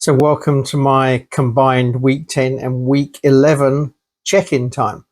So welcome to my combined week 10 and week 11 check-in time.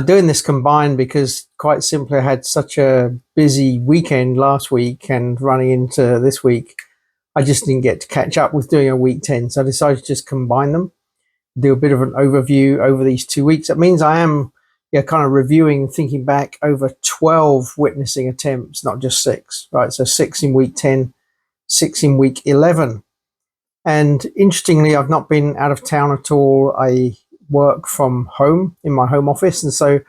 Doing this combined because quite simply I had such a busy weekend last week and running into this week, I just didn't get to catch up with doing a week 10. So I decided to just combine them, do a bit of an overview over these 2 weeks. That means I am kind of reviewing, thinking back over 12 witnessing attempts, not just six, right? So 6 in week 10, 6 in week 11. And interestingly, I've not been out of town at all. I work from home in my home office. And so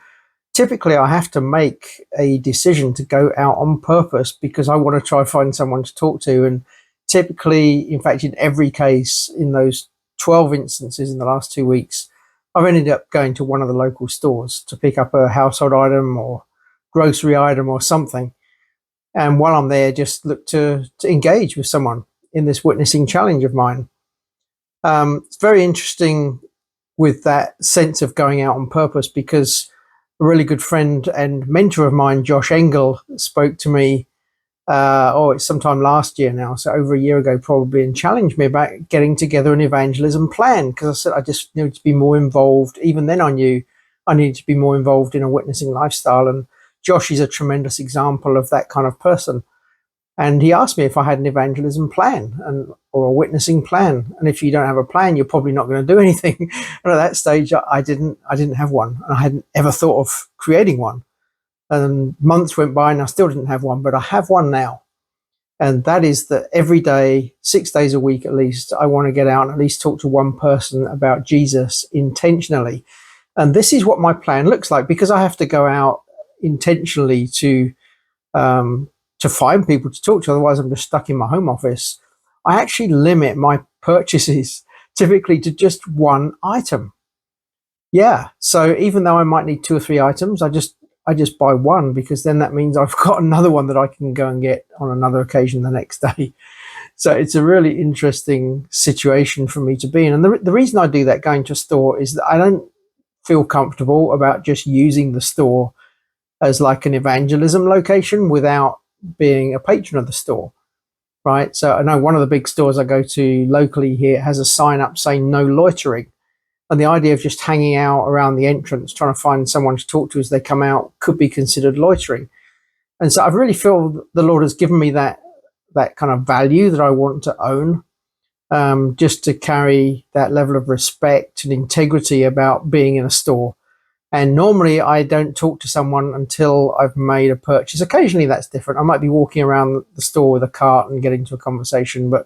typically I have to make a decision to go out on purpose because I want to try to find someone to talk to. And typically, in fact, in every case, in those 12 instances in the last 2 weeks, I've ended up going to one of the local stores to pick up a household item or grocery item or something. And while I'm there, just look to engage with someone in this witnessing challenge of mine. It's very interesting with that sense of going out on purpose because a really good friend and mentor of mine, Josh Engel, spoke to me, it's sometime last year now, so over a year ago probably, and challenged me about getting together an evangelism plan because I said I just needed to be more involved. Even then I knew I needed to be more involved in a witnessing lifestyle, and Josh is a tremendous example of that kind of person. And he asked me if I had an evangelism plan or a witnessing plan. And if you don't have a plan, you're probably not going to do anything. And at that stage, I didn't have one, and I hadn't ever thought of creating one. And months went by, and I still didn't have one, but I have one now. And that is that every day, 6 days a week at least, I want to get out and at least talk to one person about Jesus intentionally. And this is what my plan looks like, because I have to go out intentionally to find people to talk to. Otherwise, I'm just stuck in my home office. I actually limit my purchases typically to just one item. Yeah. So even though I might need 2 or 3 items, I just buy one, because then that means I've got another one that I can go and get on another occasion the next day. So it's a really interesting situation for me to be in. And the reason I do that, going to a store, is that I don't feel comfortable about just using the store as like an evangelism location without being a patron of the store, right? So I know one of the big stores I go to locally here has a sign up saying no loitering. And the idea of just hanging out around the entrance, trying to find someone to talk to as they come out, could be considered loitering. And so I really feel the Lord has given me that kind of value that I want to own, just to carry that level of respect and integrity about being in a store. And normally I don't talk to someone until I've made a purchase. Occasionally that's different. I might be walking around the store with a cart and getting into a conversation, but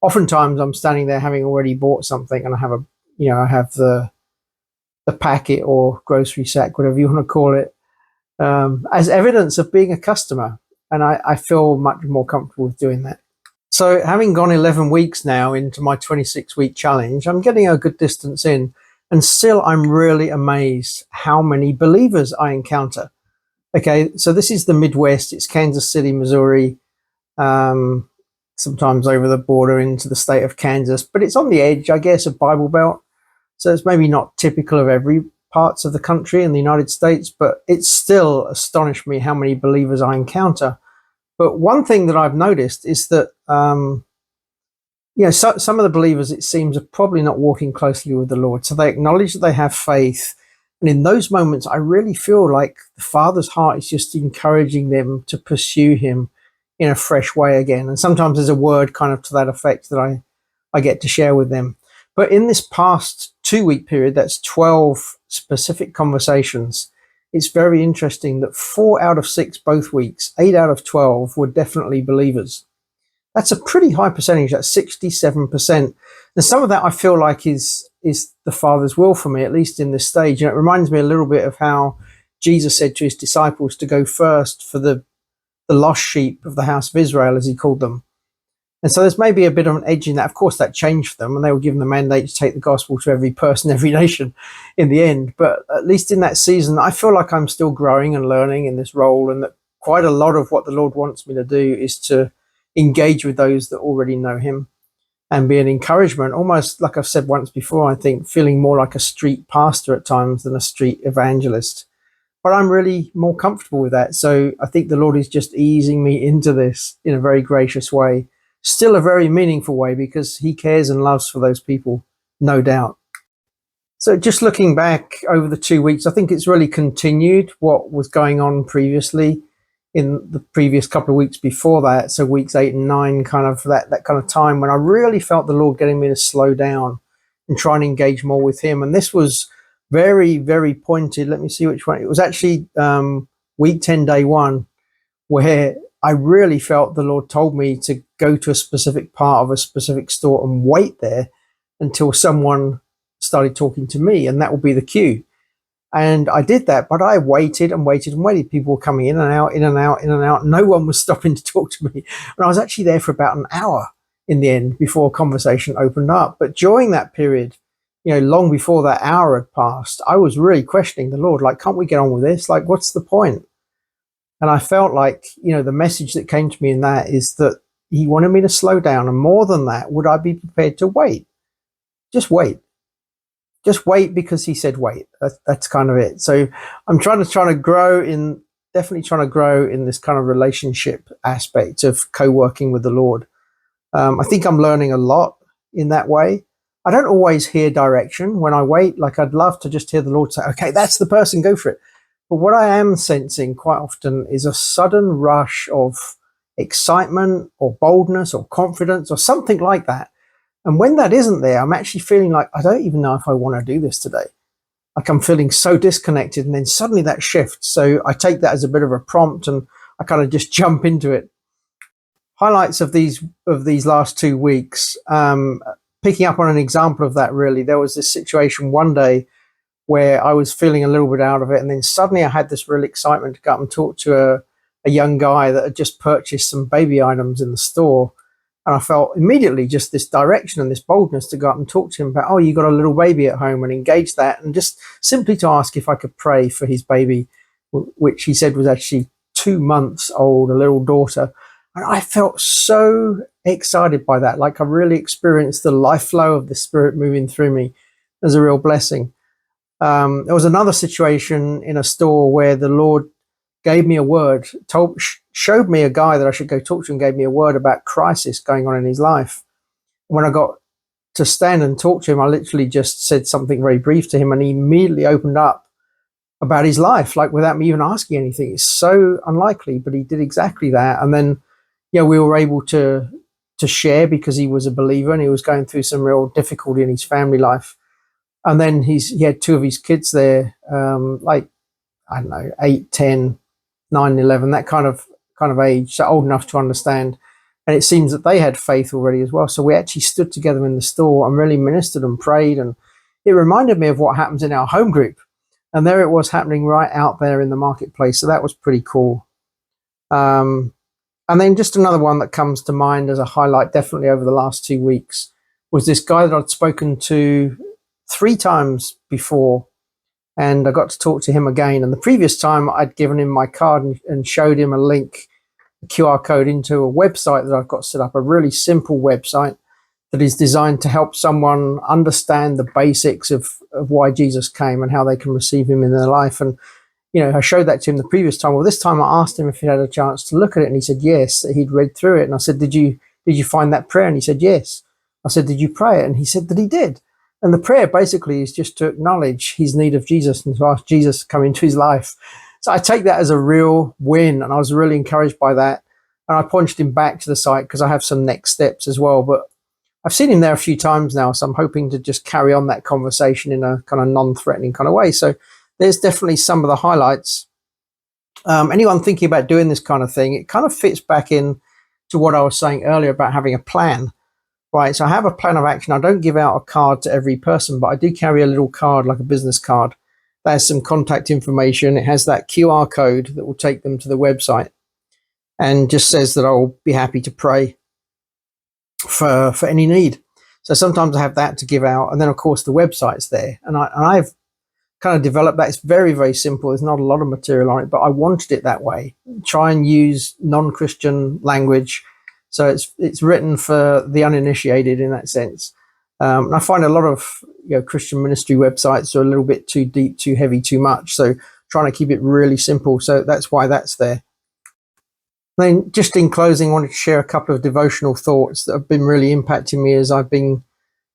oftentimes I'm standing there having already bought something, and I have the packet or grocery sack, whatever you want to call it, as evidence of being a customer. And I feel much more comfortable with doing that. So having gone 11 weeks now into my 26-week challenge, I'm getting a good distance in. And still, I'm really amazed how many believers I encounter. Okay, so this is the Midwest. It's Kansas City, Missouri, sometimes over the border into the state of Kansas. But it's on the edge, I guess, of Bible Belt. So it's maybe not typical of every parts of the country in the United States, but it still astonished me how many believers I encounter. But one thing that I've noticed is that some of the believers, it seems, are probably not walking closely with the Lord. So they acknowledge that they have faith. And in those moments, I really feel like the Father's heart is just encouraging them to pursue him in a fresh way again. And sometimes there's a word kind of to that effect that I get to share with them. But in this past 2-week period, that's 12 specific conversations. It's very interesting that 4 out of 6 both weeks, 8 out of 12 were definitely believers. That's a pretty high percentage. That's 67%. And some of that I feel like is the Father's will for me, at least in this stage. And it reminds me a little bit of how Jesus said to his disciples to go first for the lost sheep of the house of Israel, as he called them. And so there's maybe a bit of an edge in that. Of course, that changed for them, and they were given the mandate to take the gospel to every person, every nation in the end. But at least in that season, I feel like I'm still growing and learning in this role, and that quite a lot of what the Lord wants me to do is to engage with those that already know him and be an encouragement, almost like I've said once before, I think, feeling more like a street pastor at times than a street evangelist. But I'm really more comfortable with that. So I think the Lord is just easing me into this in a very gracious way still a very meaningful way because he cares and loves for those people, no doubt. So just looking back over the 2 weeks, I think it's really continued what was going on previously in the previous couple of weeks before that. So weeks 8 and 9, kind of that kind of time when I really felt the Lord getting me to slow down and try and engage more with him. And this was very, very pointed. Let me see which one. It was actually week 10, day 1, where I really felt the Lord told me to go to a specific part of a specific store and wait there until someone started talking to me, and that would be the queue. And I did that, but I waited and waited and waited. People were coming in and out, in and out, in and out. No one was stopping to talk to me. And I was actually there for about an hour in the end before conversation opened up. But during that period, long before that hour had passed, I was really questioning the Lord, like, can't we get on with this? Like, what's the point? And I felt like, the message that came to me in that is that he wanted me to slow down. And more than that, would I be prepared to wait? Just wait. Just wait because he said wait. That's kind of it. So I'm trying to grow in this kind of relationship aspect of co-working with the Lord. I think I'm learning a lot in that way. I don't always hear direction when I wait. Like, I'd love to just hear the Lord say, okay, that's the person, go for it. But what I am sensing quite often is a sudden rush of excitement or boldness or confidence or something like that. And when that isn't there, I'm actually feeling like, I don't even know if I want to do this today. Like, I'm feeling so disconnected, and then suddenly that shifts. So I take that as a bit of a prompt and I kind of just jump into it. Highlights of these last 2 weeks, picking up on an example of that, really, there was this situation one day where I was feeling a little bit out of it, and then suddenly I had this real excitement to go up and talk to a young guy that had just purchased some baby items in the store. And I felt immediately just this direction and this boldness to go up and talk to him about, oh, you got a little baby at home, and engage that, and just simply to ask if I could pray for his baby, which he said was actually 2 months old, a little daughter. And I felt so excited by that. Like, I really experienced the life flow of the Spirit moving through me as a real blessing. There was another situation in a store where the Lord gave me a word, showed me a guy that I should go talk to, and gave me a word about crisis going on in his life. When I got to stand and talk to him, I literally just said something very brief to him, and he immediately opened up about his life, like without me even asking anything. It's so unlikely, but he did exactly that. And then, we were able to share because he was a believer and he was going through some real difficulty in his family life. And then he had 2 of his kids there, like, I don't know, 8, 10, 9, 11, that kind of age, so old enough to understand. And it seems that they had faith already as well. So we actually stood together in the store and really ministered and prayed. And it reminded me of what happens in our home group. And there it was happening right out there in the marketplace. So that was pretty cool. And then just another one that comes to mind as a highlight, definitely over the last 2 weeks, was this guy that I'd spoken to 3 times before. And I got to talk to him again. And the previous time I'd given him my card and showed him a link, a QR code into a website that I've got set up, a really simple website that is designed to help someone understand the basics of why Jesus came and how they can receive him in their life. And, I showed that to him the previous time. Well, this time I asked him if he had a chance to look at it, and he said yes, that he'd read through it. And I said, did you find that prayer? And he said yes. I said, did you pray it? And he said that he did. And the prayer basically is just to acknowledge his need of Jesus and to ask Jesus to come into his life. So I take that as a real win, and I was really encouraged by that. And I pointed him back to the site because I have some next steps as well. But I've seen him there a few times now, so I'm hoping to just carry on that conversation in a kind of non-threatening kind of way. So there's definitely some of the highlights. Anyone thinking about doing this kind of thing, it kind of fits back in to what I was saying earlier about having a plan. Right, so I have a plan of action. I don't give out a card to every person, but I do carry a little card, like a business card, that has some contact information. It has that QR code that will take them to the website, and just says that I'll be happy to pray for any need. So sometimes I have that to give out, and then of course the website's there, and I've kind of developed that. It's very, very simple. There's not a lot of material on it, but I wanted it that way. Try and use non-Christian language. So it's written for the uninitiated in that sense. And I find a lot of Christian ministry websites are a little bit too deep, too heavy, too much. So trying to keep it really simple. So that's why that's there. Then just in closing, I wanted to share a couple of devotional thoughts that have been really impacting me as I've been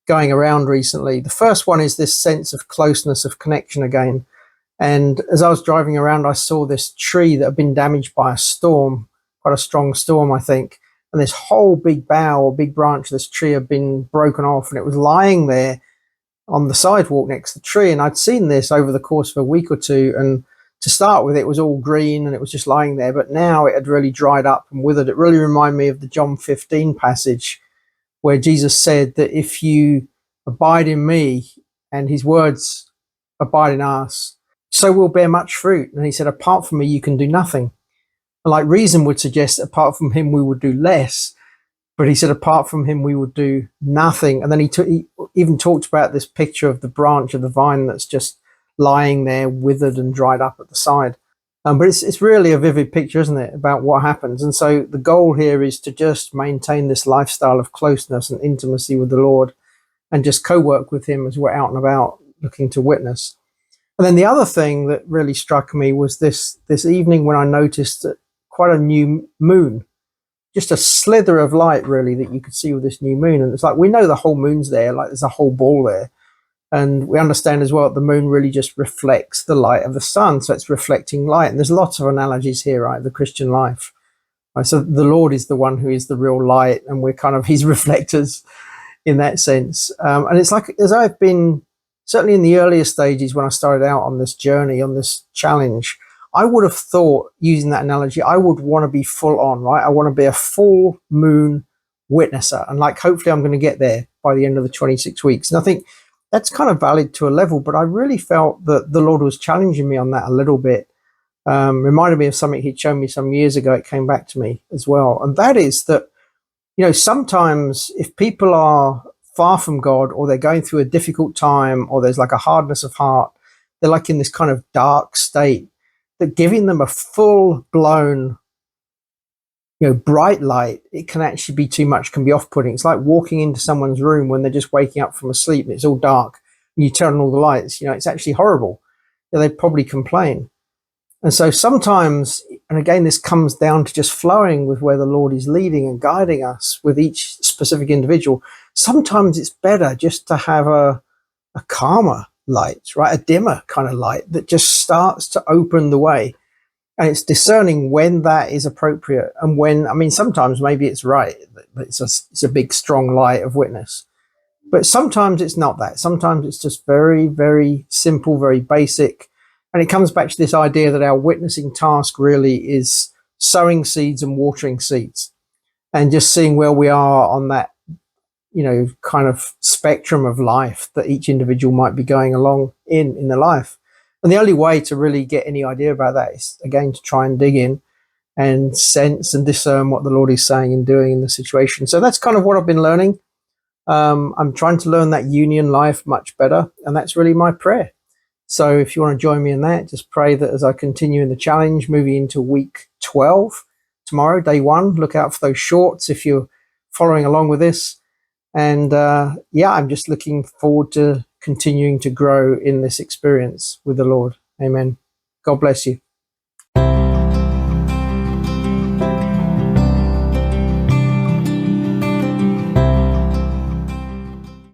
going around recently. The first one is this sense of closeness, of connection again. And as I was driving around, I saw this tree that had been damaged by a storm, quite a strong storm, I think. And this whole big bough or big branch of this tree had been broken off, and it was lying there on the sidewalk next to the tree. And I'd seen this over the course of a week or two. And to start with, it was all green and it was just lying there. But now it had really dried up and withered. It really reminded me of the John 15 passage where Jesus said that if you abide in me and his words abide in us, so we'll bear much fruit. And he said, apart from me, you can do nothing. And like reason would suggest that apart from him, we would do less. But he said, apart from him, we would do nothing. And then he even talked about this picture of the branch of the vine that's just lying there, withered and dried up at the side. But it's really a vivid picture, isn't it, about what happens. And so the goal here is to just maintain this lifestyle of closeness and intimacy with the Lord and just co-work with him as we're out and about looking to witness. And then the other thing that really struck me was this evening when I noticed that quite a new moon, just a slither of light really that you could see with this new moon. And it's like, we know the whole moon's there, like there's a whole ball there. And we understand as well that the moon really just reflects the light of the sun. So it's reflecting light. And there's lots of analogies here, right? The Christian life. Right? So the Lord is the one who is the real light, and we're kind of his reflectors in that sense. And it's like, as I've been, certainly in the earlier stages when I started out on this journey, on this challenge, I would have thought, using that analogy, I would want to be full on, right? I want to be a full moon witnesser. And like, hopefully I'm going to get there by the end of the 26 weeks. And I think that's kind of valid to a level, but I really felt that the Lord was challenging me on that a little bit. Reminded me of something he'd shown me some years ago. It came back to me as well. And that is that, you know, sometimes if people are far from God, or they're going through a difficult time, or there's like a hardness of heart, they're like in this kind of dark state, that giving them a full blown, you know, bright light, it can actually be too much, can be off-putting. It's like walking into someone's room when they're just waking up from a sleep and it's all dark and you turn on all the lights. You know, it's actually horrible. They'd probably complain. And so sometimes, and again, this comes down to just flowing with where the Lord is leading and guiding us with each specific individual. Sometimes it's better just to have a calmer light, right? A dimmer kind of light that just starts to open the way. And it's discerning when that is appropriate and when, I mean, sometimes maybe it's right. It's a big, strong light of witness. But sometimes it's not that. Sometimes it's just very, very simple, very basic. And it comes back to this idea that our witnessing task really is sowing seeds and watering seeds and just seeing where we are on that, you know, kind of spectrum of life that each individual might be going along in their life. And the only way to really get any idea about that is, again, to try and dig in and sense and discern what the Lord is saying and doing in the situation. So that's kind of what I've been learning. I'm trying to learn that union life much better, and that's really my prayer. So if you want to join me in that, just pray that as I continue in the challenge, moving into week 12, tomorrow, day 1, look out for those shorts if you're following along with this. And yeah, I'm just looking forward to continuing to grow in this experience with the Lord. Amen. God bless you.